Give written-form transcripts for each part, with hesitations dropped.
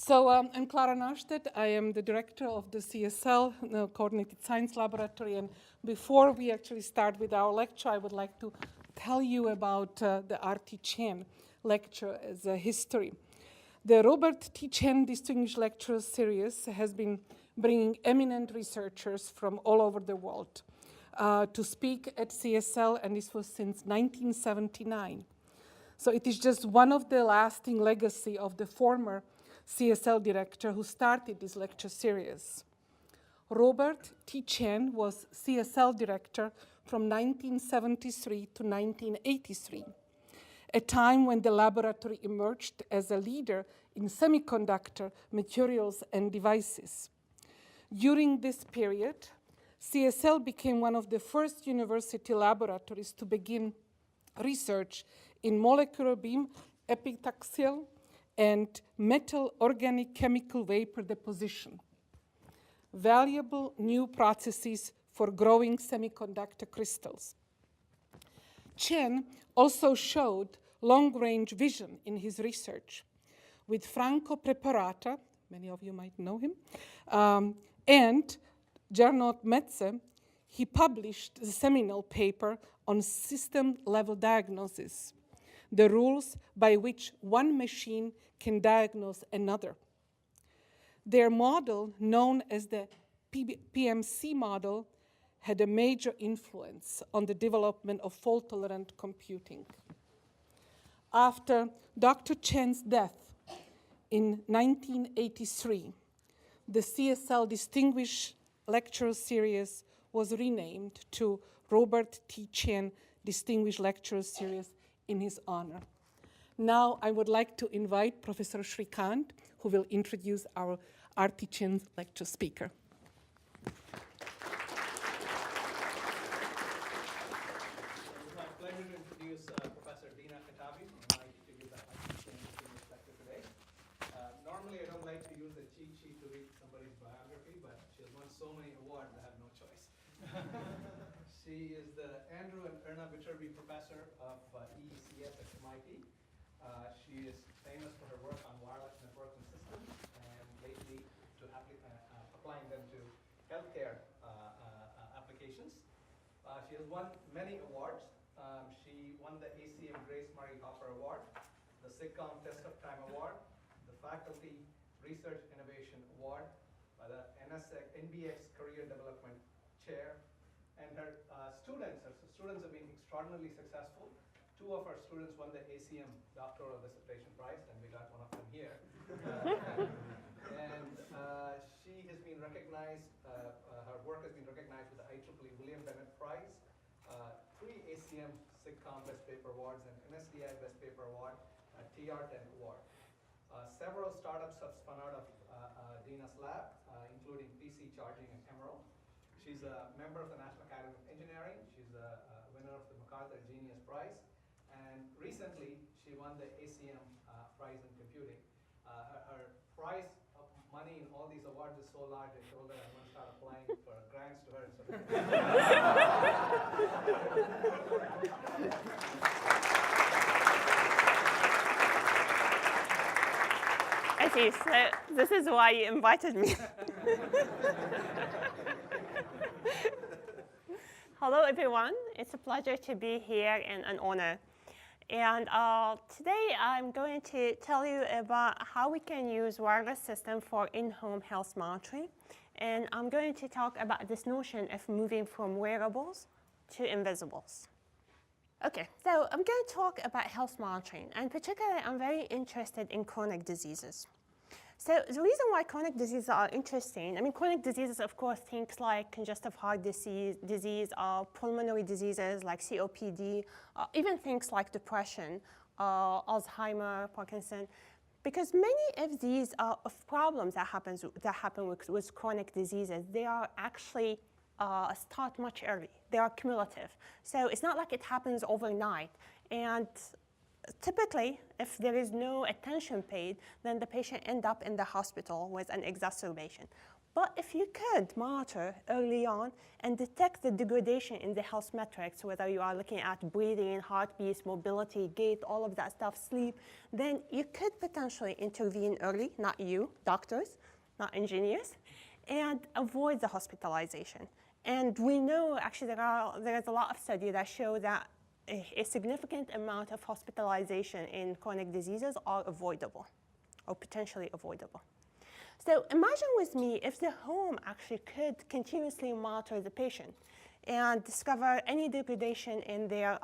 So I'm Clara Nastedt. I am the director of the CSL, the Coordinated Science Laboratory. And before we actually start with our lecture, I would like to tell you about the R.T Chien Lecture as a history. The Robert T. Chien Distinguished Lecture Series has been bringing eminent researchers from all over the world to speak at CSL, and this was since 1979. So it is just one of the lasting legacy of the former CSL director who started this lecture series. Robert T. Chien was CSL director from 1973 to 1983, a time when the laboratory emerged as a leader in semiconductor materials and devices. During this period, CSL became one of the first university laboratories to begin research in molecular beam, epitaxial, and metal organic chemical vapor deposition, valuable new processes for growing semiconductor crystals. Chien also showed long-range vision in his research. With Franco Preparata, many of you might know him, and Gernot Metze, he published the seminal paper on system-level diagnosis, the rules by which one machine can diagnose another. Their model, known as the PMC model, had a major influence on the development of fault-tolerant computing. After Dr. Chien's death in 1983, the CSL Distinguished Lecture Series was renamed to Robert T. Chien Distinguished Lecture Series in his honor. Now I would like to invite Professor Shrikant, who will introduce our R.T Chien lecture speaker. It's my pleasure to introduce Professor Dina Katabi from MIT to give the R.T Chien lecture today. Normally I don't like to use a cheat sheet to read somebody's biography, but she has won so many awards I have no choice. She is the Andrew and Erna Viterbi Professor of EECS at MIT. She is famous for her work on wireless networking systems and lately to applying them to healthcare applications. She has won many awards. She won the ACM Grace Murray Hopper Award, the SIGCOMM Test of Time Award, the Faculty Research Innovation Award by the NBX Career Development Chair. And her students have been extraordinarily successful. Two of our students won the ACM Doctoral Dissertation Prize, and we got one of them here. She has been recognized, her work has been recognized with the IEEE William Bennett Prize, 3 ACM SIGCOMM Best Paper Awards, and NSDI Best Paper Award, TR10 Award. Several startups have spun out of Dina's lab, including PC Charging and Emerald. She's a member of the National Academy of Engineering. She's a winner of the MacArthur Genius Prize. And recently, she won the ACM Prize in Computing. Her prize of money in all these awards is so large, I told her I'm going to start applying for grants to her. I see. So this is why you invited me. Hello, everyone. It's a pleasure to be here and an honor. And today I'm going to tell you about how we can use wireless system for in-home health monitoring. And I'm going to talk about this notion of moving from wearables to invisibles. Okay, so I'm going to talk about health monitoring. And particularly, I'm very interested in chronic diseases. So the reason why chronic diseases are interesting, I mean, chronic diseases, of course, things like congestive heart disease, pulmonary diseases like COPD, even things like depression, Alzheimer, Parkinson, because many of these problems that happen with chronic diseases, they are actually start much early. They are cumulative. So it's not like it happens overnight. And typically, if there is no attention paid, then the patient ends up in the hospital with an exacerbation. But if you could monitor early on and detect the degradation in the health metrics, whether you are looking at breathing, heartbeats, mobility, gait, all of that stuff, sleep, then you could potentially intervene early, not you, doctors, not engineers, and avoid the hospitalization. And we know, actually, there is a lot of studies that show that a significant amount of hospitalization in chronic diseases are avoidable, or potentially avoidable. So imagine with me if the home actually could continuously monitor the patient and discover any degradation in their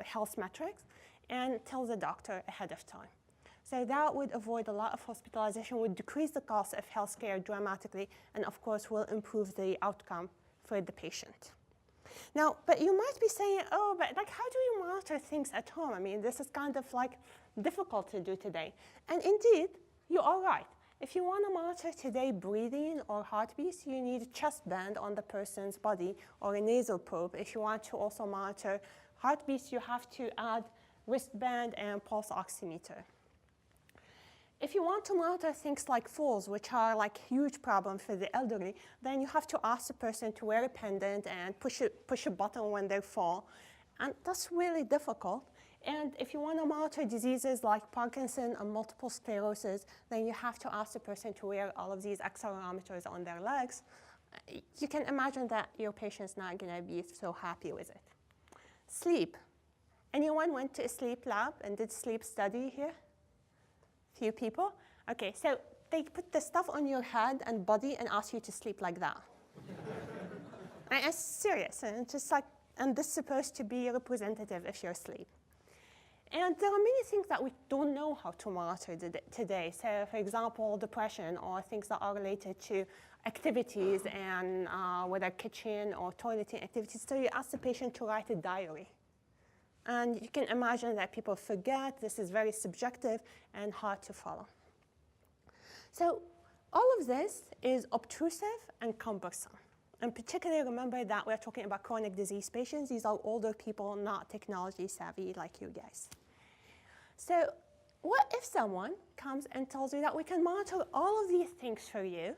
health metrics and tell the doctor ahead of time. So that would avoid a lot of hospitalization, would decrease the cost of healthcare dramatically, and of course will improve the outcome for the patient. Now, but you might be saying, oh, but like, how do you monitor things at home? I mean, this is kind of like difficult to do today. And indeed, you are right. If you want to monitor today breathing or heartbeats, you need a chest band on the person's body or a nasal probe. If you want to also monitor heartbeats, you have to add wristband and pulse oximeter. If you want to monitor things like falls, which are like huge problem for the elderly, then you have to ask the person to wear a pendant and push a button when they fall. And that's really difficult. And if you want to monitor diseases like Parkinson and multiple sclerosis, then you have to ask the person to wear all of these accelerometers on their legs. You can imagine that your patient's not going to be so happy with it. Sleep. Anyone went to a sleep lab and did sleep study here? Few people? Okay, so they put the stuff on your head and body and ask you to sleep like that. And it's serious, and just like, and this is supposed to be representative of your sleep. And there are many things that we don't know how to monitor today. So, for example, depression or things that are related to activities and whether kitchen or toileting activities. So you ask the patient to write a diary. And you can imagine that people forget. This is very subjective and hard to follow. So all of this is obtrusive and cumbersome. And particularly remember that we're talking about chronic disease patients. These are older people, not technology savvy like you guys. So what if someone comes and tells you that we can monitor all of these things for you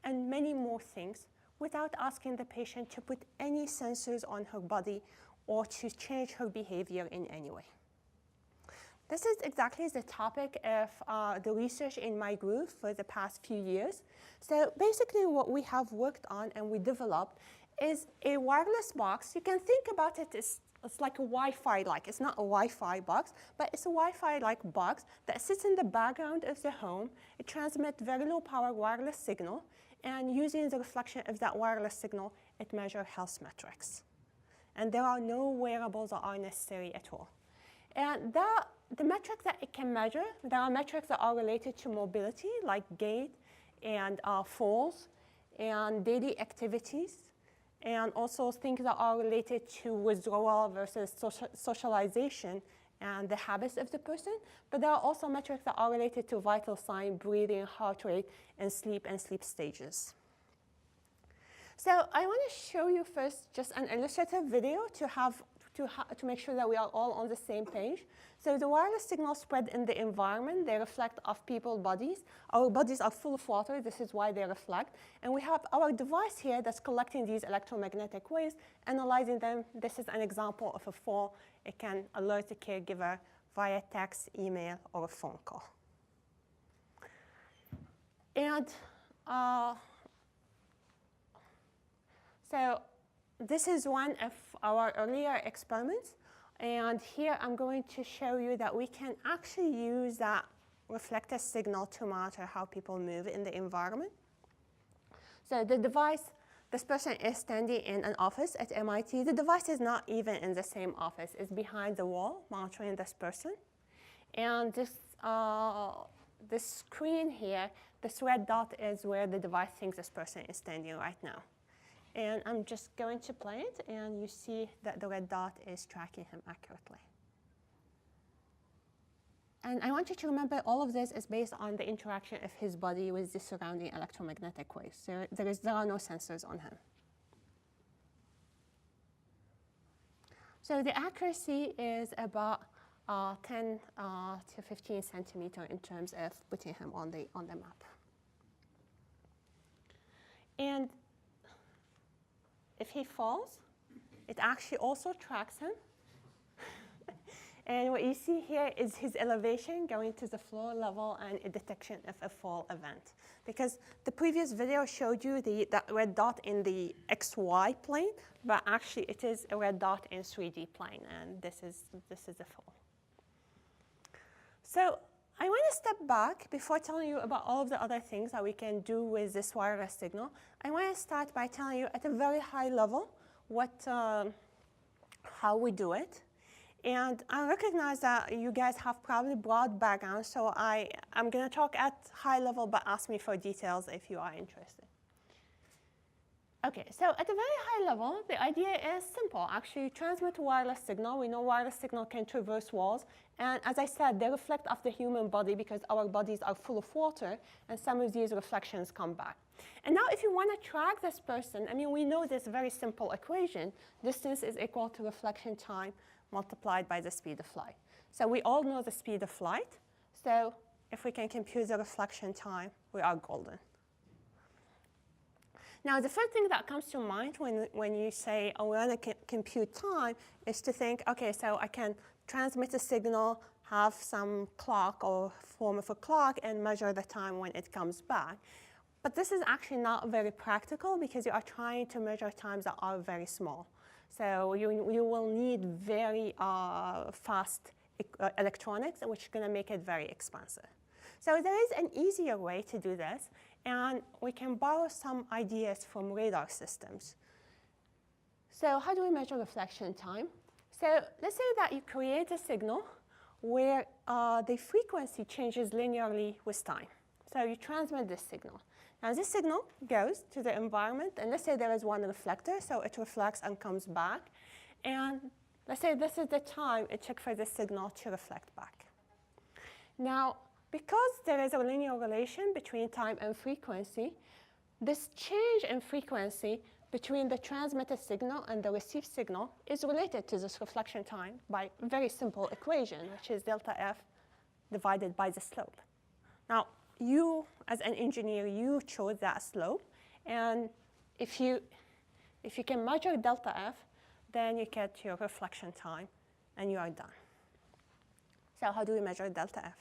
and many more things without asking the patient to put any sensors on her body or to change her behavior in any way? This is exactly the topic of the research in my group for the past few years. So basically what we have worked on and we developed is a wireless box. You can think about it as it's like a Wi-Fi-like. It's not a Wi-Fi box, but it's a Wi-Fi-like box that sits in the background of the home. It transmits very low power wireless signal, and using the reflection of that wireless signal, it measures health metrics. And there are no wearables that are necessary at all. And the metrics that it can measure, there are metrics that are related to mobility, like gait and falls and daily activities, and also things that are related to withdrawal versus socialization and the habits of the person. But there are also metrics that are related to vital signs, breathing, heart rate, and sleep stages. So I want to show you first just an illustrative video to make sure that we are all on the same page. So the wireless signals spread in the environment. They reflect off people's bodies. Our bodies are full of water. This is why they reflect. And we have our device here that's collecting these electromagnetic waves, analyzing them. This is an example of a fall. It can alert the caregiver via text, email, or a phone call. And so this is one of our earlier experiments. And here I'm going to show you that we can actually use that reflected signal to monitor how people move in the environment. So the device, this person is standing in an office at MIT. The device is not even in the same office. It's behind the wall monitoring this person. And this screen here, this red dot is where the device thinks this person is standing right now. And I'm just going to play it, and you see that the red dot is tracking him accurately. And I want you to remember all of this is based on the interaction of his body with the surrounding electromagnetic waves. So there are no sensors on him. So the accuracy is about 10 to 15 centimeter in terms of putting him on the map. And if he falls, it actually also tracks him. And what you see here is his elevation going to the floor level and a detection of a fall event. Because the previous video showed you that red dot in the XY plane, but actually it is a red dot in 3D plane, and this is a fall. So I want to step back before telling you about all of the other things that we can do with this wireless signal. I want to start by telling you at a very high level how we do it. And I recognize that you guys have probably broad backgrounds, so I'm going to talk at high level, but ask me for details if you are interested. OK, so at a very high level, the idea is simple. Actually, you transmit a wireless signal. We know wireless signal can traverse walls. And as I said, they reflect off the human body because our bodies are full of water, and some of these reflections come back. And now if you want to track this person, I mean, we know this very simple equation. Distance is equal to reflection time multiplied by the speed of light. So we all know the speed of light. So if we can compute the reflection time, we are golden. Now, the first thing that comes to mind when you say, oh, we want to compute time is to think, OK, so I can transmit a signal, have some clock or form of a clock, and measure the time when it comes back. But this is actually not very practical because you are trying to measure times that are very small. So you will need very fast electronics, which is going to make it very expensive. So there is an easier way to do this. And we can borrow some ideas from radar systems. So how do we measure reflection time? So let's say that you create a signal where the frequency changes linearly with time. So you transmit this signal. Now this signal goes to the environment, and let's say there is one reflector, so it reflects and comes back. And let's say this is the time it took for this signal to reflect back. Now, because there is a linear relation between time and frequency, this change in frequency between the transmitted signal and the received signal is related to this reflection time by a very simple equation, which is delta F divided by the slope. Now, you, as an engineer, you chose that slope. And if you can measure delta F, then you get your reflection time, and you are done. So how do we measure delta F?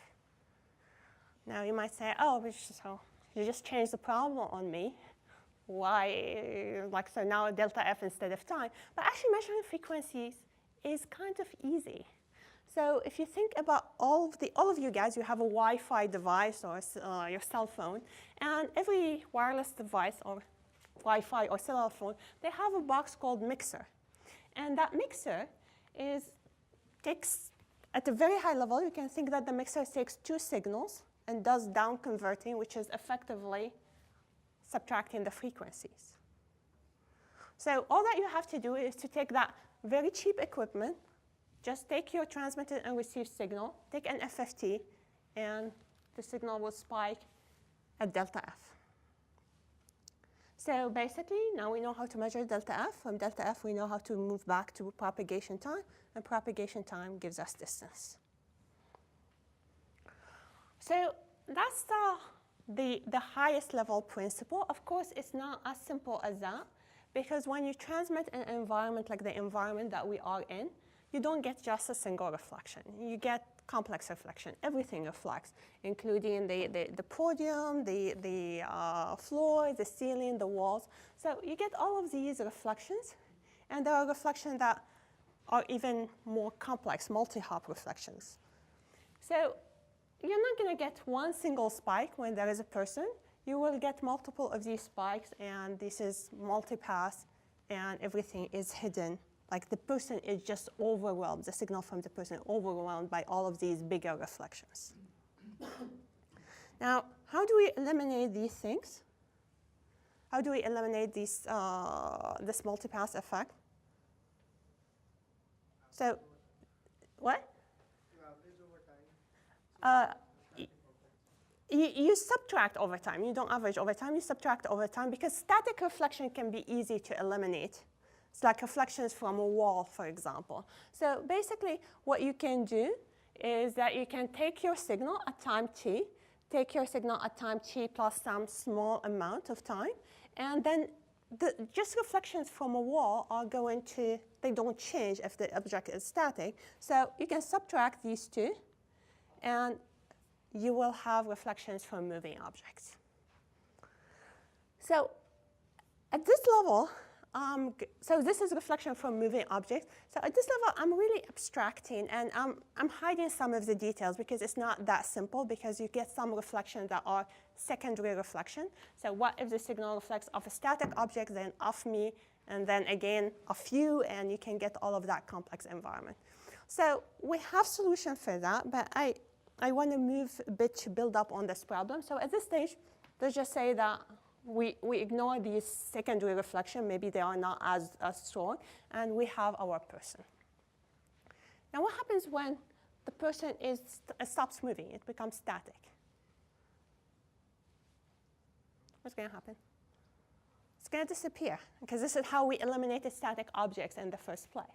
Now, you might say, oh, so you just changed the problem on me. Why, so now delta F instead of time. But actually, measuring frequencies is kind of easy. So if you think about all of you guys, you have a Wi-Fi device or your cell phone. And every wireless device or Wi-Fi or cell phone, they have a box called mixer. And that mixer takes, at a very high level, you can think that the mixer takes two signals and does down converting, which is effectively subtracting the frequencies. So all that you have to do is to take that very cheap equipment, just take your transmitted and received signal, take an FFT, and the signal will spike at delta F. So basically, now we know how to measure delta F. From delta F, we know how to move back to propagation time, and propagation time gives us distance. So that's the highest level principle. Of course, it's not as simple as that, because when you transmit an environment like the environment that we are in, you don't get just a single reflection. You get complex reflection. Everything reflects, including the podium, the floor, the ceiling, the walls. So you get all of these reflections, and there are reflections that are even more complex, multi-hop reflections. So you're not going to get one single spike when there is a person. You will get multiple of these spikes, and this is multipass, and everything is hidden. Like the person is just overwhelmed, the signal from the person overwhelmed by all of these bigger reflections. Now, how do we eliminate these things? How do we eliminate this multipass effect? So, what? You subtract over time. You don't average over time. You subtract over time, because static reflection can be easy to eliminate. It's like reflections from a wall, for example. So basically, what you can do is that you can take your signal at time t, take your signal at time t plus some small amount of time, and then just reflections from a wall are going to, they don't change if the object is static. So you can subtract these two, and you will have reflections from moving objects. So at this level, so this is reflection from moving objects. So at this level, I'm really abstracting, and I'm hiding some of the details because it's not that simple, because you get some reflections that are secondary reflection. So what if the signal reflects off a static object, then off me, and then again off you, and you can get all of that complex environment. So we have solution for that, but I want to move a bit to build up on this problem. So at this stage, let's just say that we ignore these secondary reflection. Maybe they are not as strong, and we have our person. Now what happens when the person stops moving? It becomes static. What's going to happen? It's going to disappear, because this is how we eliminated static objects in the first place.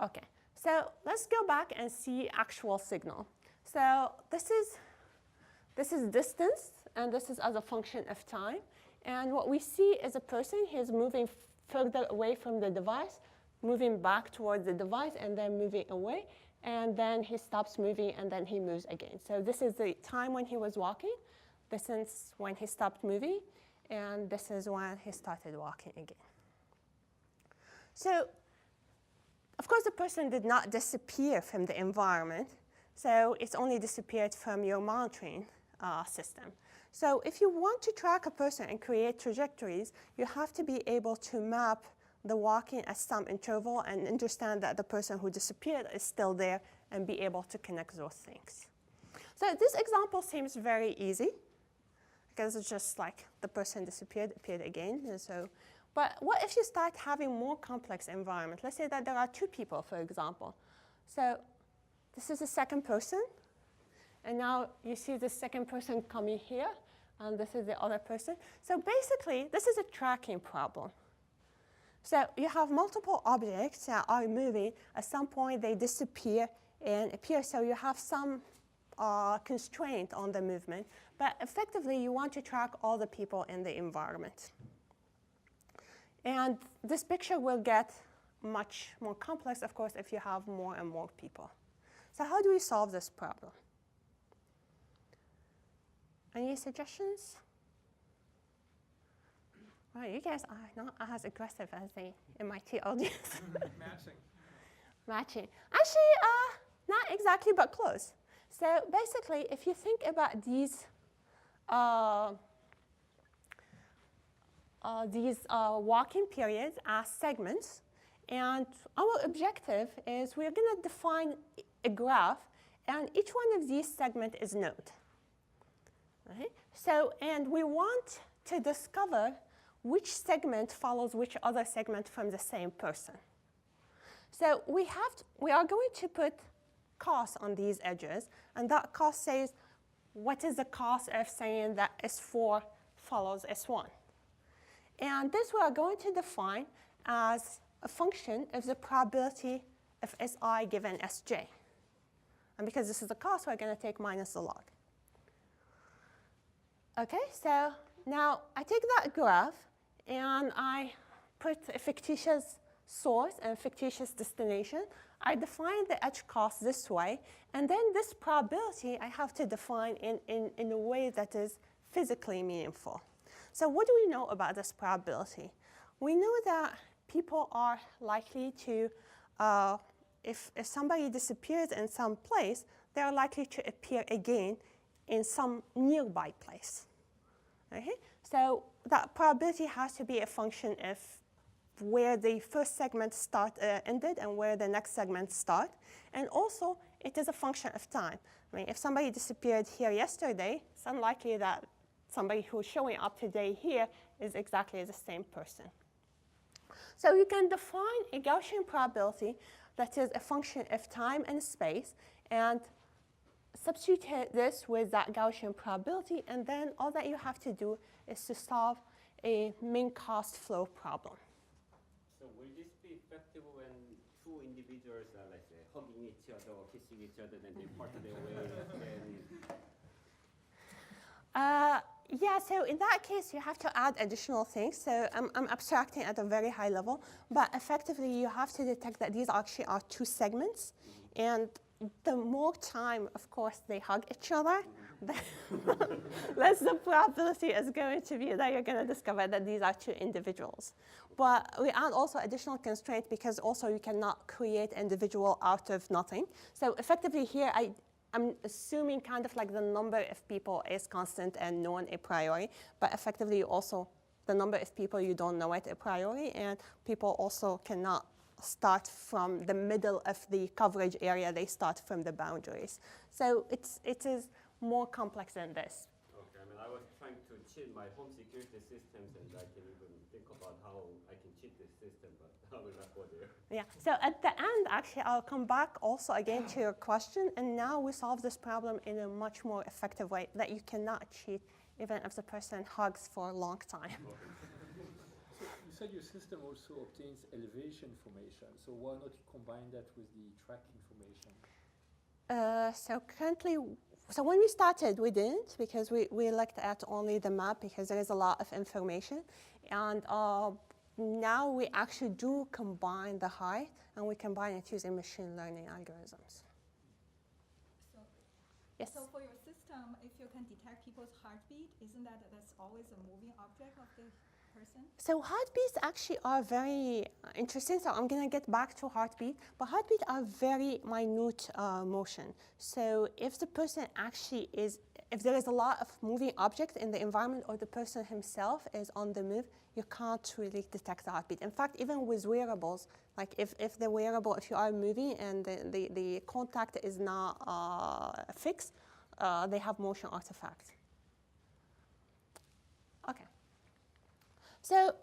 OK, so let's go back and see actual signal. So this is distance, and this is as a function of time. And what we see is a person. He's moving further away from the device, moving back towards the device, and then moving away. And then he stops moving, and then he moves again. So this is the time when he was walking. This is when he stopped moving. And this is when he started walking again. So of course, the person did not disappear from the environment. So it's only disappeared from your monitoring system. So if you want to track a person and create trajectories, you have to be able to map the walking at some interval and understand that the person who disappeared is still there and be able to connect those things. So this example seems very easy, because it's just like the person disappeared, appeared again. And so, but what if you start having more complex environment? Let's say that there are two people, for example. So this is the second person. And now you see the second person coming here, and this is the other person. So basically, this is a tracking problem. So you have multiple objects that are moving. At some point, they disappear and appear. So you have some constraint on the movement. But effectively, you want to track all the people in the environment. And this picture will get much more complex, of course, if you have more and more people. So how do we solve this problem? Any suggestions? Well, you guys are not as aggressive as the MIT audience. Matching. Matching. Actually, not exactly, but close. So basically, if you think about these walking periods as segments, and our objective is we're going to define a graph, and each one of these segments is node. Okay? So, and we want to discover which segment follows which other segment from the same person. So we are going to put cost on these edges, and that cost says, what is the cost of saying that S4 follows S1? And this we are going to define as a function of the probability of Si given Sj. And because this is the cost, we're going to take minus the log. OK, so now I take that graph, and I put a fictitious source and fictitious destination. I define the edge cost this way. And then this probability I have to define in a way that is physically meaningful. So what do we know about this probability? We know that people are likely to, if somebody disappears in some place, they're likely to appear again in some nearby place. Okay? So that probability has to be a function of where the first segment ended and where the next segment start. And also, it is a function of time. I mean, if somebody disappeared here yesterday, it's unlikely that somebody who's showing up today here is exactly the same person. So you can define a Gaussian probability that is a function of time and space, and substitute this with that Gaussian probability, and then all that you have to do is to solve a mean cost flow problem. So will this be effective when two individuals are, let's say, hugging each other or kissing each other, then they parted their ways. Yeah, so in that case, you have to add additional things. So I'm abstracting at a very high level, but effectively, you have to detect that these actually are two segments. And the more time, of course, they hug each other, the less the probability is going to be that you're going to discover that these are two individuals. But we add also additional constraint because also you cannot create individual out of nothing. So effectively here, I'm assuming kind of like the number of people is constant and known a priori, but effectively also the number of people you don't know it a priori, and people also cannot start from the middle of the coverage area, they start from the boundaries. So it is more complex than this. Okay, I mean, I was trying to cheat my home security systems, and I can even think about how I can cheat this system, but I will not go there. Yeah, so at the end, actually, I'll come back also again to your question, and now we solve this problem in a much more effective way that you cannot cheat even if the person hugs for a long time. So you said your system also obtains elevation information, so why not combine that with the track information? So currently, so when we started, we didn't, because we looked at only the map because there is a lot of information. And now we actually do combine the height, and we combine it using machine learning algorithms. So, Yes? so for your system, if you can detect people's heartbeat, isn't that's always a moving object of the person? So heartbeats actually are very interesting. So I'm going to get back to heartbeat, but heartbeat are very minute motion. So if the person actually if there is a lot of moving objects in the environment or the person himself is on the move, you can't really detect the heartbeat. In fact, even with wearables, like if the wearable, if you are moving and the contact is not fixed, they have motion artifacts. Okay. So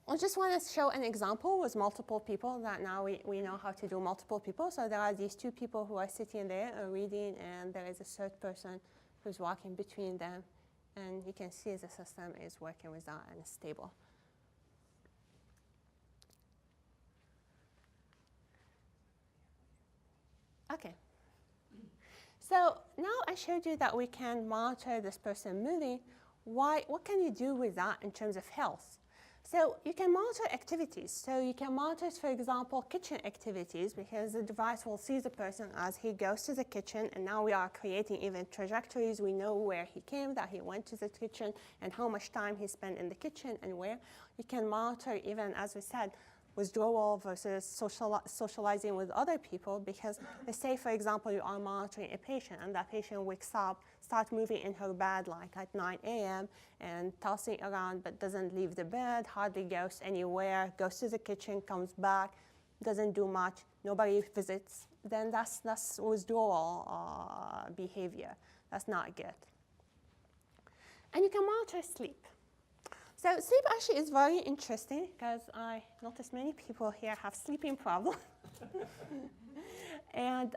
I just want to show an example with multiple people that now we know how to do multiple people. So there are these two people who are sitting there reading, and there is a third person who's walking between them. And you can see the system is working with that and it's stable. Okay. So now I showed you that we can monitor this person moving. What can you do with that in terms of health? So you can monitor activities. So you can monitor, for example, kitchen activities, because the device will see the person as he goes to the kitchen, and now we are creating even trajectories. We know where he came, that he went to the kitchen, and how much time he spent in the kitchen and where. You can monitor even, as we said, withdrawal versus socializing with other people, because let's say, for example, you are monitoring a patient, and that patient wakes up, starts moving in her bed like at 9 a.m. and tossing around but doesn't leave the bed, hardly goes anywhere, goes to the kitchen, comes back, doesn't do much, nobody visits, then that's withdrawal behavior. That's not good. And you can monitor sleep. So sleep actually is very interesting, because I notice many people here have sleeping problems. And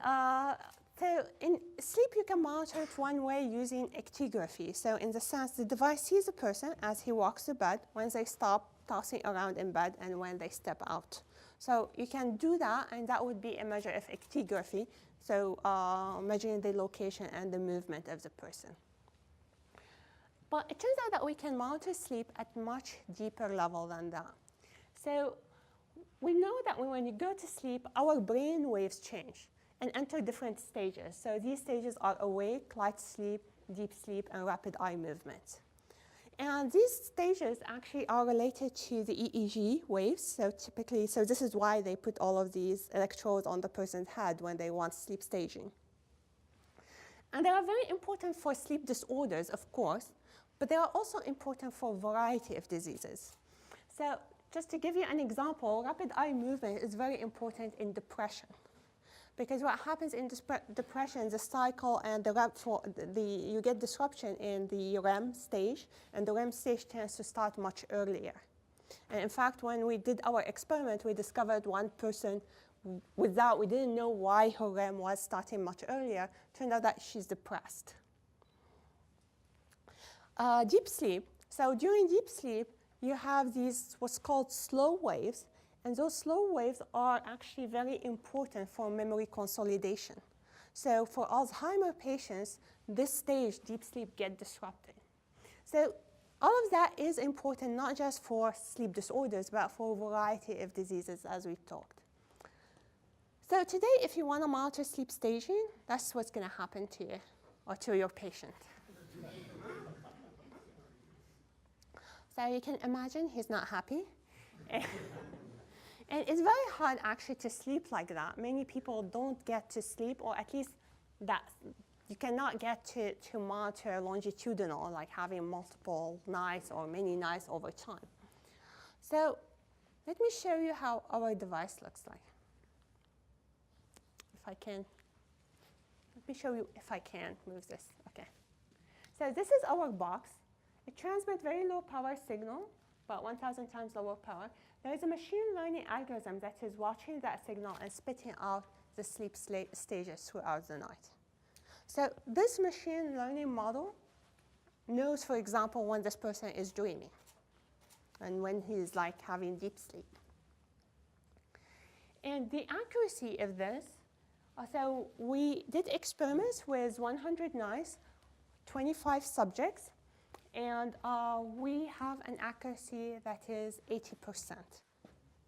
so in sleep, you can monitor it one way using actigraphy. So in the sense, the device sees the person as he walks to bed, when they stop tossing around in bed, and when they step out. So you can do that, and that would be a measure of actigraphy, so measuring the location and the movement of the person. But it turns out that we can monitor sleep at much deeper level than that. So we know that when you go to sleep, our brain waves change and enter different stages. So these stages are awake, light sleep, deep sleep, and rapid eye movement. And these stages actually are related to the EEG waves. So typically, so this is why they put all of these electrodes on the person's head when they want sleep staging. And they are very important for sleep disorders, of course, but they are also important for a variety of diseases. So just to give you an example, rapid eye movement is very important in depression. Because what happens in depression, the cycle and you get disruption in the REM stage, and the REM stage tends to start much earlier. And in fact, when we did our experiment, we discovered one person we didn't know why her REM was starting much earlier. Turned out that she's depressed. Deep sleep. So during deep sleep, you have these what's called slow waves, And those slow waves are actually very important for memory consolidation. So for Alzheimer patients, this stage, deep sleep, gets disrupted. So all of that is important, not just for sleep disorders, but for a variety of diseases, as we've talked. So today, if you want to monitor sleep staging, that's what's going to happen to you or to your patient. So you can imagine he's not happy. And it's very hard, actually, to sleep like that. Many people don't get to sleep, or at least that you cannot get to monitor longitudinal, like having multiple nights or many nights over time. So let me show you how our device looks like. If I can, let me show you if I can move this. Okay. So this is our box. It transmits very low power signal, about 1,000 times lower power. There is a machine learning algorithm that is watching that signal and spitting out the sleep stages throughout the night. So this machine learning model knows, for example, when this person is dreaming and when he's like having deep sleep. And the accuracy of this, so we did experiments with 100 nights, 25 subjects, and we have an accuracy that is 80%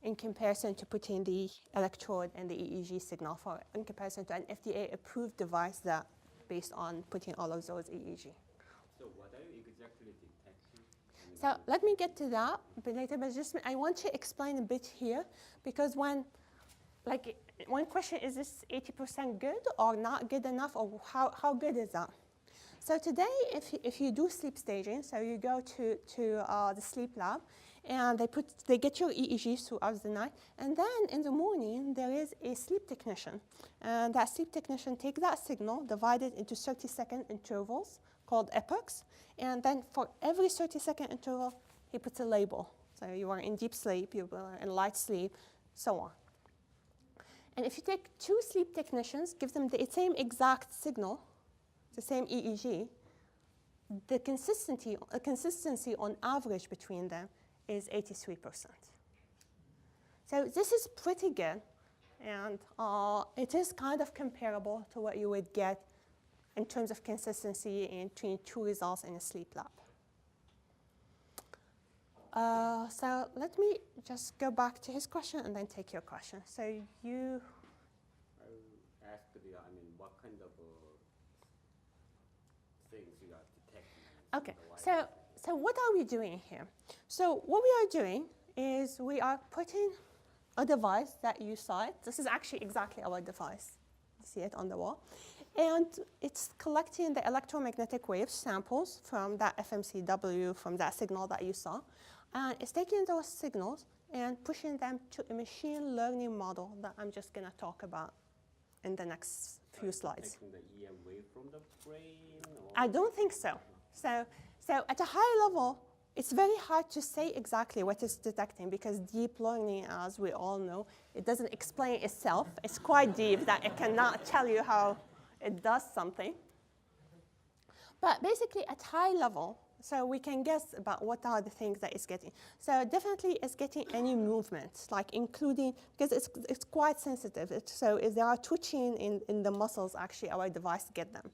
in comparison to putting the electrode and the EEG signal in comparison to an FDA-approved device that based on putting all of those EEG. So what are you exactly detecting? So let me get to that a bit later, but just I want to explain a bit here, because one question is this 80% good or not good enough, or how good is that? So today, if you do sleep staging, so you go to the sleep lab, and they get your EEGs throughout the night, and then in the morning there is a sleep technician, and that sleep technician takes that signal, divide it into 30-second intervals called epochs, and then for every 30-second interval he puts a label. So you are in deep sleep, you are in light sleep, so on. And if you take two sleep technicians, give them the same exact signal, the same EEG, the consistency on average between them is 83%. So this is pretty good, and it is kind of comparable to what you would get in terms of consistency between two results in a sleep lab. So let me just go back to his question and then take your question. So you asked what kind of things you are detecting? Okay, so what are we doing here? So what we are doing is we are putting a device that you saw it. This is actually exactly our device. You see it on the wall. And it's collecting the electromagnetic wave samples from that FMCW, from that signal that you saw. And it's taking those signals and pushing them to a machine learning model that I'm just going to talk about in the next few slides. Taking the EM wave from the brain? Or? I don't think so. So at a high level, it's very hard to say exactly what it's detecting, because deep learning, as we all know, it doesn't explain itself. It's quite deep that it cannot tell you how it does something. But basically, at high level, so we can guess about what are the things that it's getting. So definitely it's getting any movement, like including, because it's quite sensitive. So if there are twitching in the muscles, actually our device get them.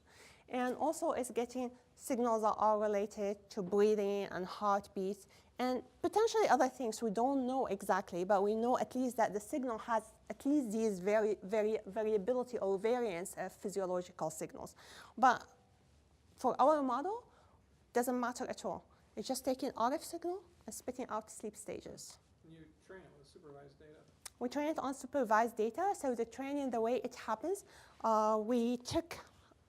And also it's getting signals that are related to breathing and heartbeats, and potentially other things we don't know exactly, but we know at least that the signal has at least these variability or variance of physiological signals. But for our model, doesn't matter at all. It's just taking RF signal and spitting out sleep stages. And you train it with supervised data? We train it on supervised data. So the training, the way it happens, we check,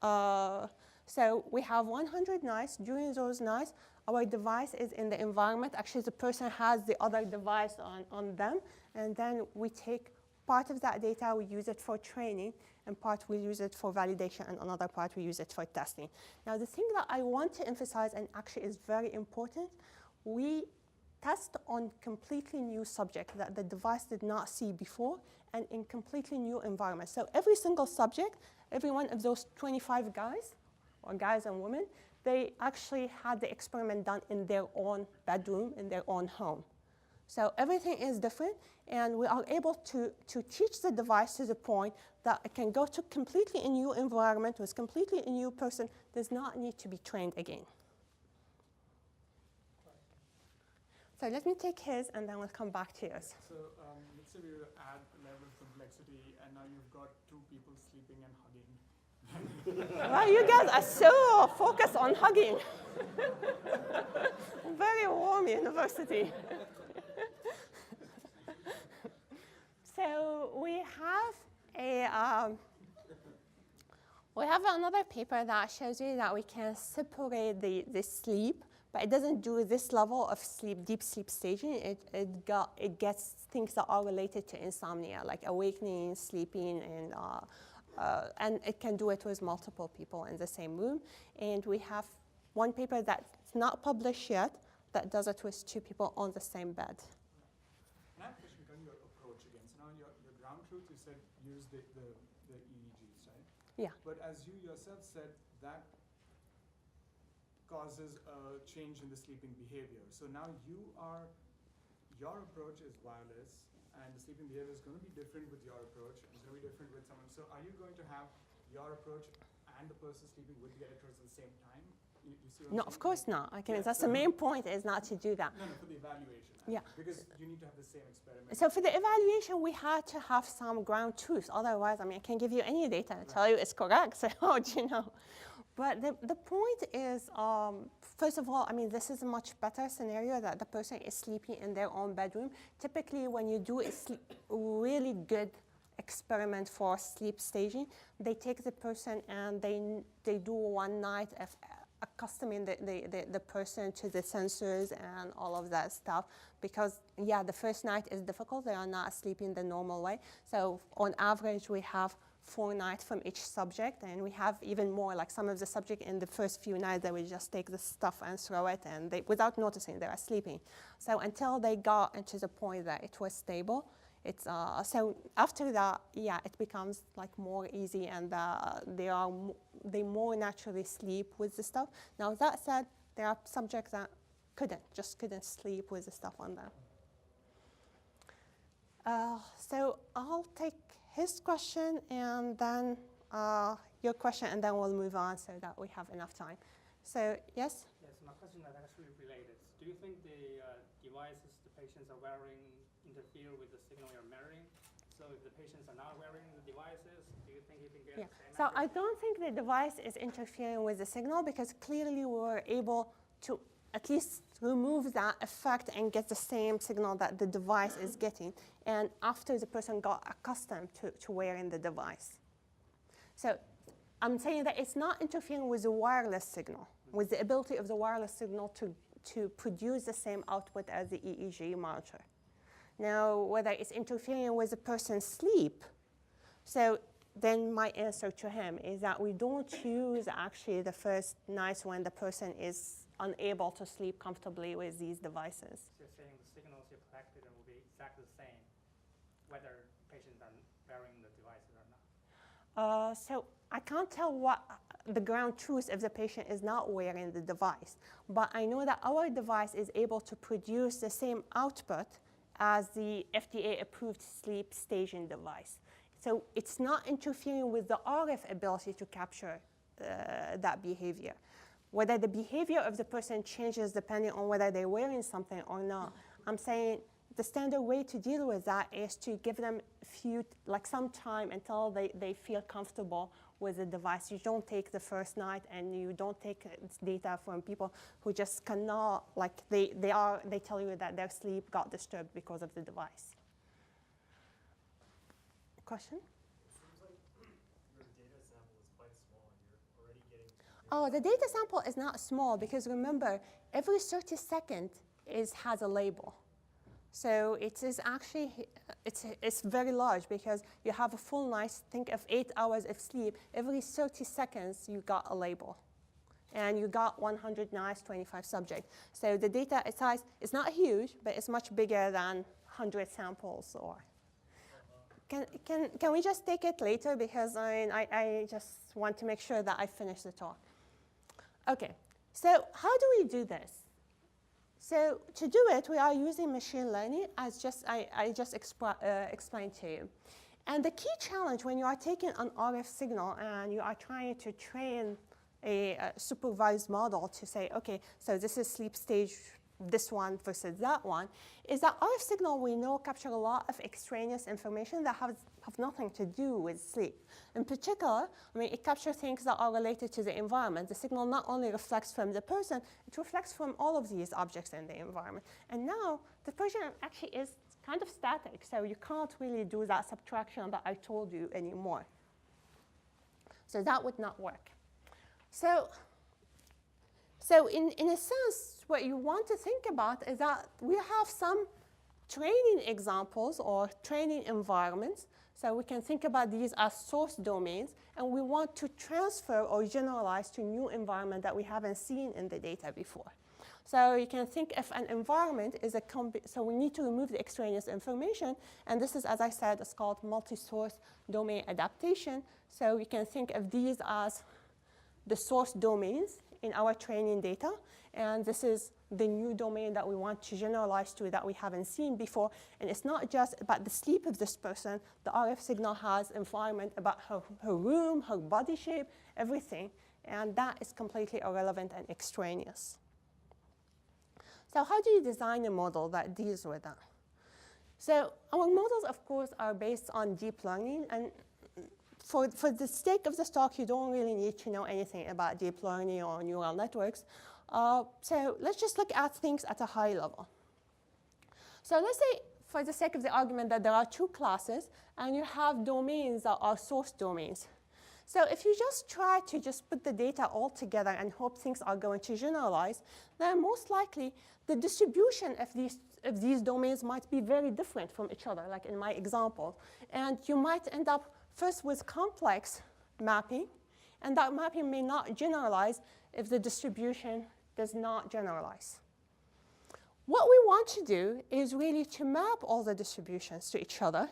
so we have 100 nights. During those nights, our device is in the environment. Actually, the person has the other device on them. And then we take part of that data, we use it for training, and part we use it for validation, and another part we use it for testing. Now, the thing that I want to emphasize, and actually is very important, we test on completely new subject that the device did not see before, and in completely new environment. So every single subject, every one of those 25 guys, or guys and women, they actually had the experiment done in their own bedroom, in their own home. So everything is different, and we are able to teach the device to the point that it can go to completely a new environment with completely a new person, does not need to be trained again. So let me take his, and then we'll come back to yours. So let's say we add a level of complexity, and now you've got two people sleeping and hugging. Well, you guys are so focused on hugging. Very warm university. So we have another paper that shows you that we can separate the sleep, but it doesn't do this level of sleep, deep sleep staging. It gets things that are related to insomnia, like awakening, sleeping, and it can do it with multiple people in the same room. And we have one paper that's not published yet that does it with two people on the same bed. And I have a question regarding your approach again. So now your ground truth, you said use the EEGs, right? Yeah. But as you yourself said, that causes a change in the sleeping behavior. So now your approach is wireless, and the sleeping behavior is going to be different with your approach, and it's going to be different with someone. So are you going to have your approach and the person sleeping with the electrodes at the same time? You see what I'm No, saying? of course not. Okay, Yeah, that's so- the main point, is not to do that. No, for the evaluation. Yeah. Because you need to have the same experiment. So for the evaluation, we had to have some ground truth. Otherwise, I mean, I can give you any data and tell you it's correct. So how do you know? But the point is, first of all, I mean, this is a much better scenario that the person is sleeping in their own bedroom. Typically, when you do a really good experiment for sleep staging, they take the person and they do one night of accustoming the person to the sensors and all of that stuff, because yeah, the first night is difficult. They are not sleeping the normal way. So on average, we have 4 nights from each subject, and we have even more, like some of the subject in the first few nights, they will just take the stuff and throw it, and without noticing, they are sleeping. So until they got into the point that it was stable, it's so after that, yeah, it becomes like more easy, and they more naturally sleep with the stuff. Now that said, there are subjects that couldn't sleep with the stuff on them. So I'll take his question and then your question, and then we'll move on so that we have enough time. So yes? Yes, my question is actually related. Do you think the devices the patients are wearing interfere with the signal you're measuring? So if the patients are not wearing the devices, do you think you can get the same So I accuracy? don't think the device is interfering with the signal, because clearly we were able to at least remove that effect and get the same signal that the device is getting, and after the person got accustomed to wearing the device. So I'm saying that it's not interfering with the wireless signal, with the ability of the wireless signal to produce the same output as the EEG monitor. Now, whether it's interfering with the person's sleep, so then my answer to him is that we don't use actually the first nights when the person is unable to sleep comfortably with these devices. So you're saying the signals you collected will be exactly the same, whether patients are wearing the devices or not? So I can't tell what the ground truth if the patient is not wearing the device, but I know that our device is able to produce the same output as the FDA-approved sleep staging device. So it's not interfering with the RF ability to capture that behavior. Whether the behavior of the person changes depending on whether they're wearing something or not, I'm saying the standard way to deal with that is to give them some time until they feel comfortable with the device. You don't take the first night, and you don't take data from people who just cannot, like they tell you that their sleep got disturbed because of the device. Question? It seems like your data sample is quite small, and you're already getting. Oh, the data sample is not small, because remember, every 30 seconds has a label. So it is actually, it's very large, because you have a full night, think of 8 hours of sleep. Every 30 seconds, you got a label. And you got 100 nights, 25 subjects. So the data size is not huge, but it's much bigger than 100 samples. Or can we just take it later, because I just want to make sure that I finish the talk. Okay, so how do we do this? So to do it, we are using machine learning, as I just explained to you. And the key challenge when you are taking an RF signal and you are trying to train a supervised model to say, okay, so this is sleep stage, this one versus that one, is that RF signal we know capture a lot of extraneous information that have nothing to do with sleep. In particular, I mean, it captures things that are related to the environment. The signal not only reflects from the person, it reflects from all of these objects in the environment. And now the person actually is kind of static, so you can't really do that subtraction that I told you anymore. So that would not work. So in a sense, what you want to think about is that we have some training examples or training environments. So we can think about these as source domains, and we want to transfer or generalize to new environment that we haven't seen in the data before. So you can think if an environment is so we need to remove the extraneous information, and this is, as I said, it's called multi-source domain adaptation. So we can think of these as the source domains in our training data, and this is the new domain that we want to generalize to that we haven't seen before. And it's not just about the sleep of this person. The RF signal has environment about her room, her body shape, everything, and that is completely irrelevant and extraneous. So how do you design a model that deals with that? So our models, of course, are based on deep learning, and for the sake of this talk, you don't really need to know anything about deep learning or neural networks. So let's just look at things at a high level. So let's say, for the sake of the argument, that there are two classes, and you have domains that are source domains. So if you just try to just put the data all together and hope things are going to generalize, then most likely the distribution of these domains might be very different from each other, like in my example. And you might end up first with complex mapping, and that mapping may not generalize if the distribution does not generalize. What we want to do is really to map all the distributions to each other,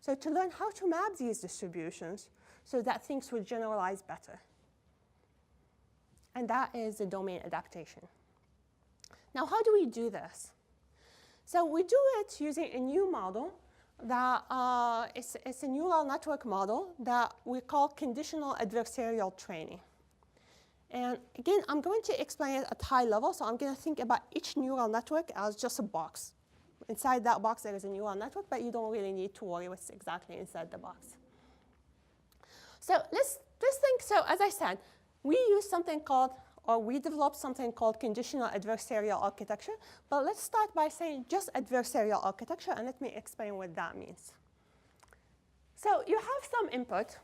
so to learn how to map these distributions so that things will generalize better. And that is the domain adaptation. Now, how do we do this? So we do it using a new model that it's a neural network model that we call conditional adversarial training. And again, I'm going to explain it at high level, so I'm going to think about each neural network as just a box. Inside that box, there is a neural network, but you don't really need to worry what's exactly inside the box. So let's think, so as I said, we use something called, or we developed something called conditional adversarial architecture, but let's start by saying just adversarial architecture, and let me explain what that means. So you have some input.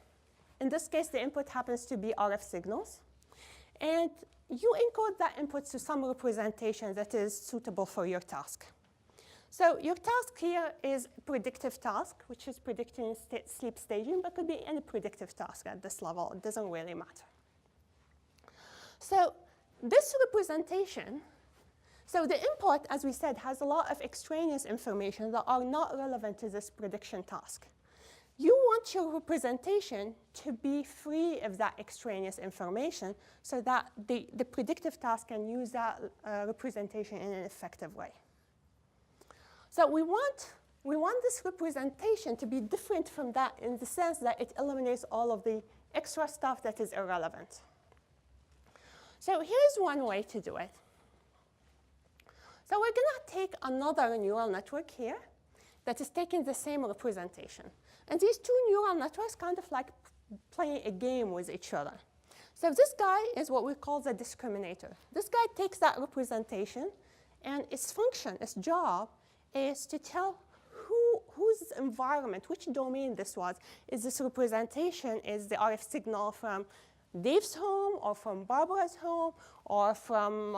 In this case, the input happens to be RF signals. And you encode that input to some representation that is suitable for your task. So your task here is a predictive task, which is predicting sleep staging, but could be any predictive task at this level. It doesn't really matter. So this representation, so the input, as we said, has a lot of extraneous information that are not relevant to this prediction task. You want your representation to be free of that extraneous information so that the predictive task can use that representation in an effective way. So we want this representation to be different from that in the sense that it eliminates all of the extra stuff that is irrelevant. So here's one way to do it. So we're going to take another neural network here that is taking the same representation. And these two neural networks kind of like playing a game with each other. So this guy is what we call the discriminator. This guy takes that representation, and its function, its job, is to tell whose environment, which domain this was. Is this representation, is the RF signal from Dave's home, or from Barbara's home, or from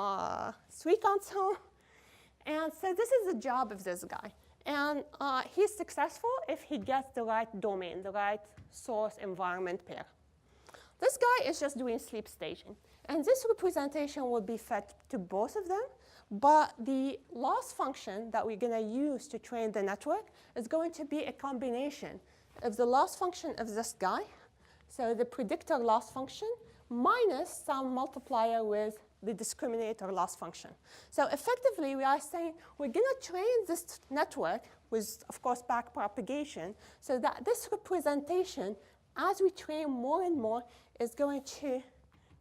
Srikant's home? And so this is the job of this guy. And he's successful if he gets the right domain, the right source environment pair. This guy is just doing sleep staging. And this representation will be fed to both of them. But the loss function that we're going to use to train the network is going to be a combination of the loss function of this guy, so the predictor loss function, minus some multiplier with the discriminator loss function. So effectively, we are saying we're going to train this network with, of course, back propagation, so that this representation, as we train more and more, is going to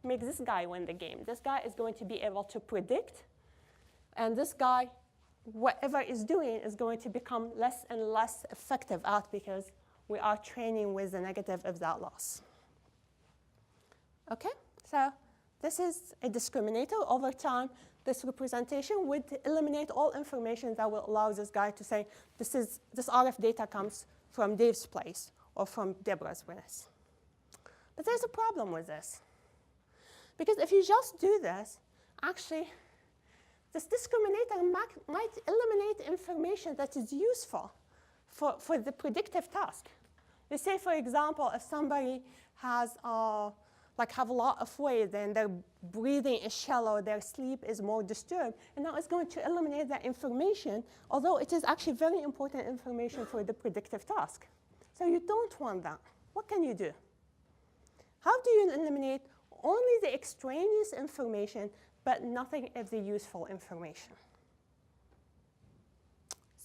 make this guy win the game. This guy is going to be able to predict, and this guy, whatever is doing, is going to become less and less effective at, because we are training with the negative of that loss. OK? So this is a discriminator. Over time, this representation would eliminate all information that will allow this guy to say, this RF data comes from Dave's place or from Deborah's place. But there's a problem with this. Because if you just do this, actually, this discriminator might eliminate information that is useful for the predictive task. You say, for example, if somebody has have a lot of weight, then their breathing is shallow, their sleep is more disturbed, and now it's going to eliminate that information, although it is actually very important information for the predictive task. So you don't want that. What can you do? How do you eliminate only the extraneous information, but nothing of the useful information?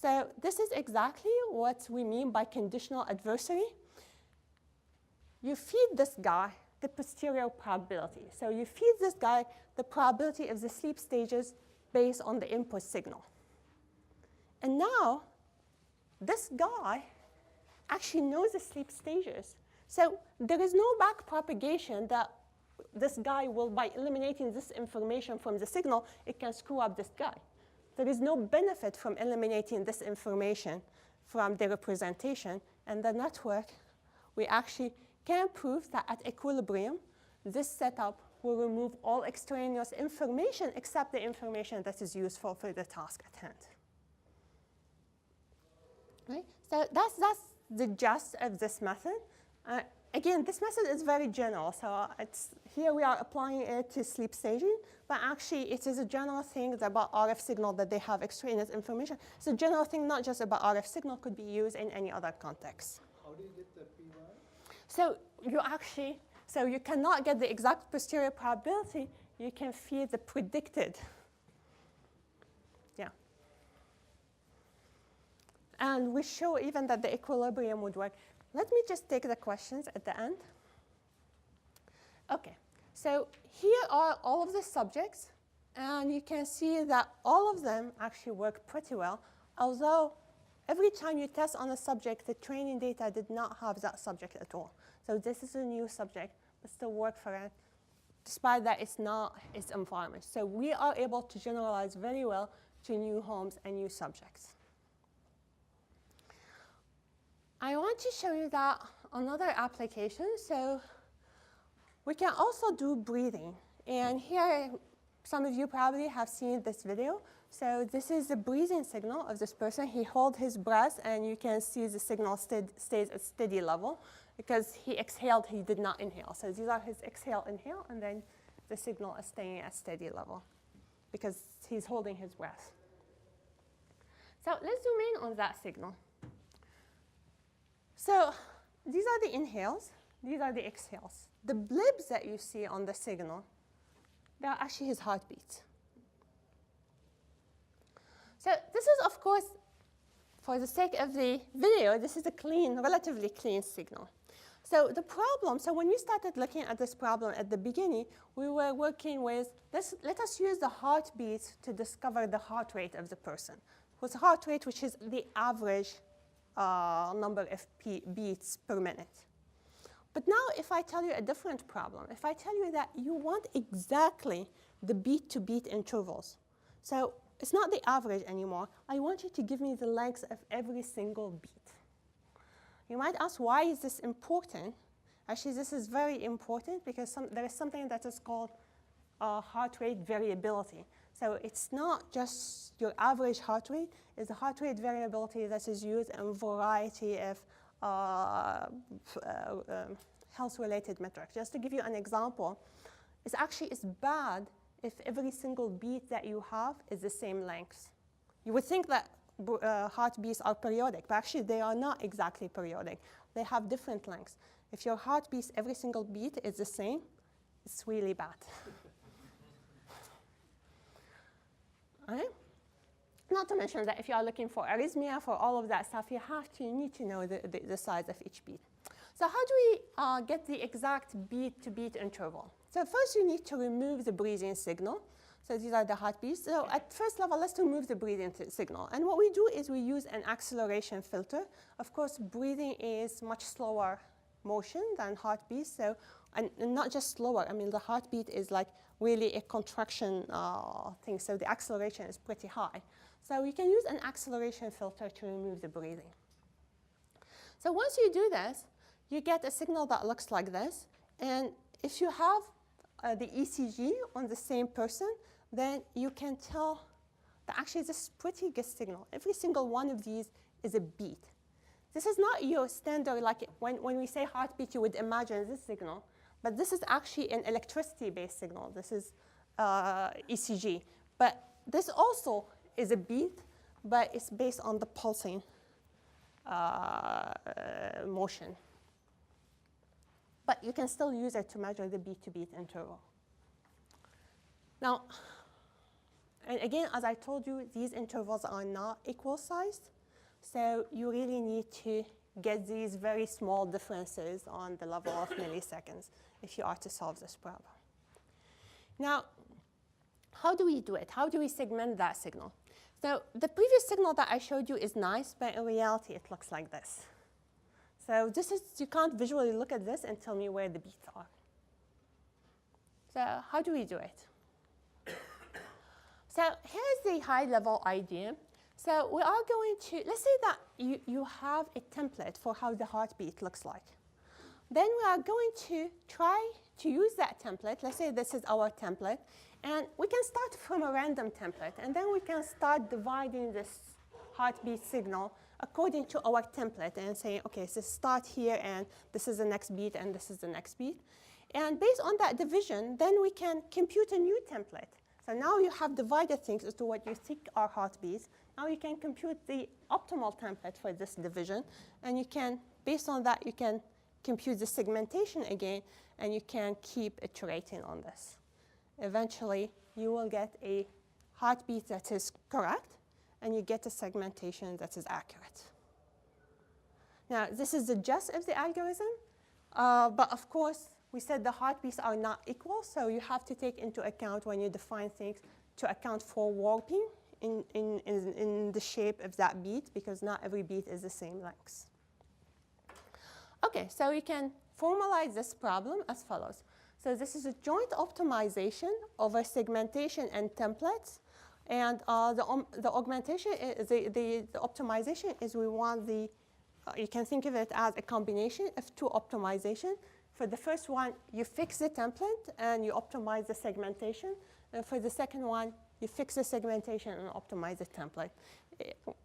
So this is exactly what we mean by conditional adversary. You feed this guy the posterior probability. So you feed this guy the probability of the sleep stages based on the input signal. And now, this guy actually knows the sleep stages. So there is no back propagation that this guy will, by eliminating this information from the signal, it can screw up this guy. There is no benefit from eliminating this information from the representation. And the network, we actually can prove that at equilibrium, this setup will remove all extraneous information except the information that is useful for the task at hand. Right? So that's the gist of this method. Again, this method is very general. So here we are applying it to sleep staging. But actually, it is a general thing about RF signal that they have extraneous information. It's a general thing, not just about RF signal, could be used in any other context. How do you get the PY? So you cannot get the exact posterior probability. You can feed the predicted. Yeah. And we show even that the equilibrium would work. Let me just take the questions at the end. OK. So here are all of the subjects. And you can see that all of them actually work pretty well, although every time you test on a subject, the training data did not have that subject at all. So this is a new subject, but still work for it, despite that it's not its environment. So we are able to generalize very well to new homes and new subjects. I want to show you that another application. So we can also do breathing. And here, some of you probably have seen this video. So this is the breathing signal of this person. He holds his breath, and you can see the signal stays at steady level. Because he exhaled, he did not inhale. So these are his exhale, inhale, and then the signal is staying at steady level because he's holding his breath. So let's zoom in on that signal. So these are the inhales. These are the exhales. The blips that you see on the signal, they're actually his heartbeats. So this is, of course, for the sake of the video, this is a clean, relatively clean signal. So the problem, so when we started looking at this problem at the beginning, we were working with, let us use the heartbeats to discover the heart rate of the person. With heart rate, which is the average number of beats per minute. But now if I tell you a different problem, if I tell you that you want exactly the beat-to-beat intervals, so it's not the average anymore. I want you to give me the length of every single beat. You might ask, why is this important? Actually, this is very important because there is something that is called heart rate variability. So it's not just your average heart rate. It's the heart rate variability that is used in a variety of health-related metrics. Just to give you an example, it's bad if every single beat that you have is the same length. You would think that heartbeats are periodic, but actually they are not exactly periodic. They have different lengths. If your heartbeats, every single beat is the same, it's really bad. not to mention that if you are looking for arrhythmia, for all of that stuff, you need to know the size of each beat. So how do we get the exact beat-to-beat interval? So first you need to remove the breathing signal. So these are the heartbeats. So at first level, let's remove the breathing signal. And what we do is we use an acceleration filter. Of course, breathing is much slower motion than heartbeats. So, and not just slower. I mean, the heartbeat is like really a contraction thing. So the acceleration is pretty high. So you can use an acceleration filter to remove the breathing. So once you do this, you get a signal that looks like this. And if you have the ECG on the same person, then you can tell that actually this is pretty good signal. Every single one of these is a beat. This is not your standard, like when we say heartbeat, you would imagine this signal. But this is actually an electricity-based signal. This is ECG. But this also is a beat, but it's based on the pulsing motion. But you can still use it to measure the beat-to-beat interval. Now, and again, as I told you, these intervals are not equal sized. So you really need to get these very small differences on the level of milliseconds if you are to solve this problem. Now, how do we do it? How do we segment that signal? So the previous signal that I showed you is nice, but in reality, it looks like this. So this is, you can't visually look at this and tell me where the beats are. So how do we do it? So here's the high-level idea. So we are going to, let's say that you have a template for how the heartbeat looks like. Then we are going to try to use that template. Let's say this is our template. And we can start from a random template. And then we can start dividing this heartbeat signal according to our template and say, OK, so start here, and this is the next beat, and this is the next beat. And based on that division, then we can compute a new template. So now you have divided things as to what you think are heartbeats. Now you can compute the optimal template for this division. And you can, based on that, you can compute the segmentation again, and you can keep iterating on this. Eventually, you will get a heartbeat that is correct, and you get a segmentation that is accurate. Now, this is the gist of the algorithm. But of course, we said the heartbeats are not equal, so you have to take into account when you define things to account for warping in the shape of that beat, because not every beat is the same length. OK, so we can formalize this problem as follows. So this is a joint optimization over segmentation and templates. And the augmentation, the optimization is we want the, you can think of it as a combination of two optimization. For the first one, you fix the template and you optimize the segmentation. And for the second one, you fix the segmentation and optimize the template.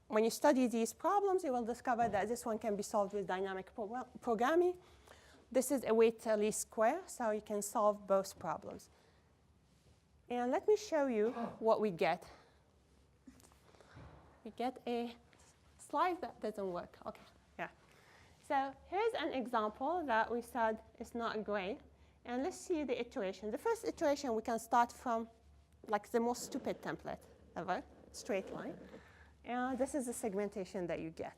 When you study these problems, you will discover that this one can be solved with dynamic programming. This is a weight least square, so you can solve both problems. And let me show you what we get. We get a slide that doesn't work. OK, yeah. So here's an example that we said is not great. And let's see the iteration. The first iteration, we can start from like the most stupid template ever, straight line. And this is the segmentation that you get.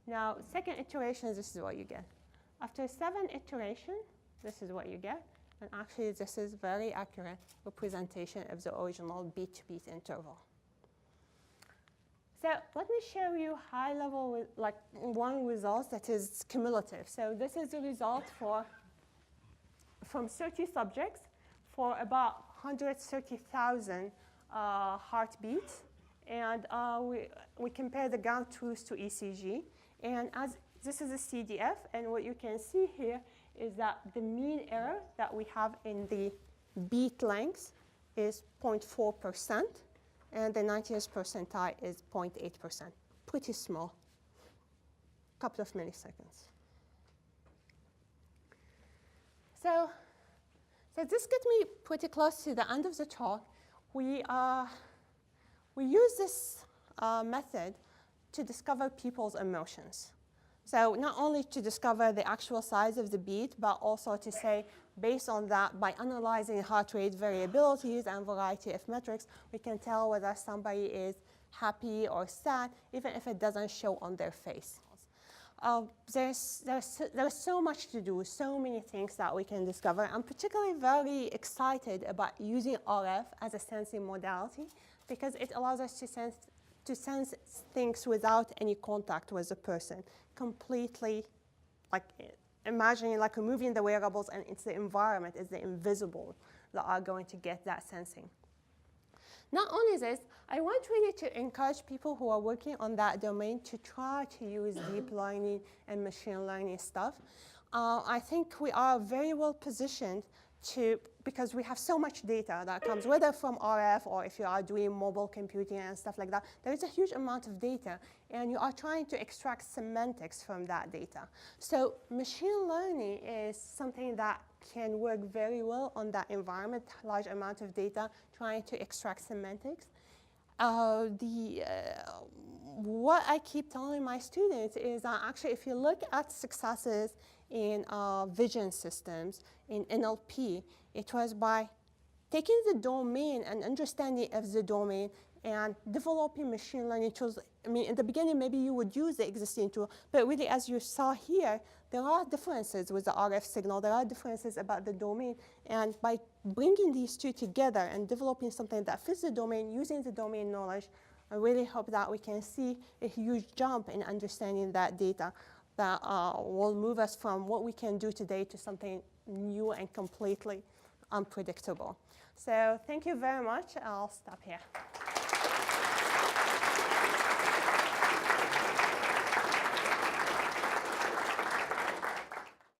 Now, second iteration, this is what you get. After 7 iterations, this is what you get. And actually, this is very accurate representation of the original beat-to-beat interval. So let me show you high-level, like one result that is cumulative. So this is the result from 30 subjects for about 130,000 heartbeats. And we compare the ground truth to ECG. And as this is a CDF, and what you can see here is that the mean error that we have in the beat length is 0.4%, and the 90th percentile is 0.8%. Pretty small, couple of milliseconds. So this gets me pretty close to the end of the talk. We use this method to discover people's emotions. So not only to discover the actual size of the beat, but also to say, based on that, by analyzing heart rate variabilities and variety of metrics, we can tell whether somebody is happy or sad, even if it doesn't show on their face. There's so much to do, so many things that we can discover. I'm particularly very excited about using RF as a sensing modality because it allows us to sense things without any contact with the person, completely, like imagining like removing the wearables and it's the environment, it's the invisible that are going to get that sensing. Not only this, I want really to encourage people who are working on that domain to try to use deep learning and machine learning stuff. I think we are very well positioned because we have so much data that comes, whether from RF or if you are doing mobile computing and stuff like that, there is a huge amount of data, and you are trying to extract semantics from that data. So machine learning is something that can work very well on that environment, large amount of data, trying to extract semantics. What I keep telling my students is that actually if you look at successes in vision systems, in NLP, it was by taking the domain and understanding of the domain and developing machine learning tools. I mean, in the beginning, maybe you would use the existing tool, but really, as you saw here, there are differences with the RF signal. There are differences about the domain. And by bringing these two together and developing something that fits the domain, using the domain knowledge, I really hope that we can see a huge jump in understanding that data that will move us from what we can do today to something new and completely unpredictable. So thank you very much. I'll stop here.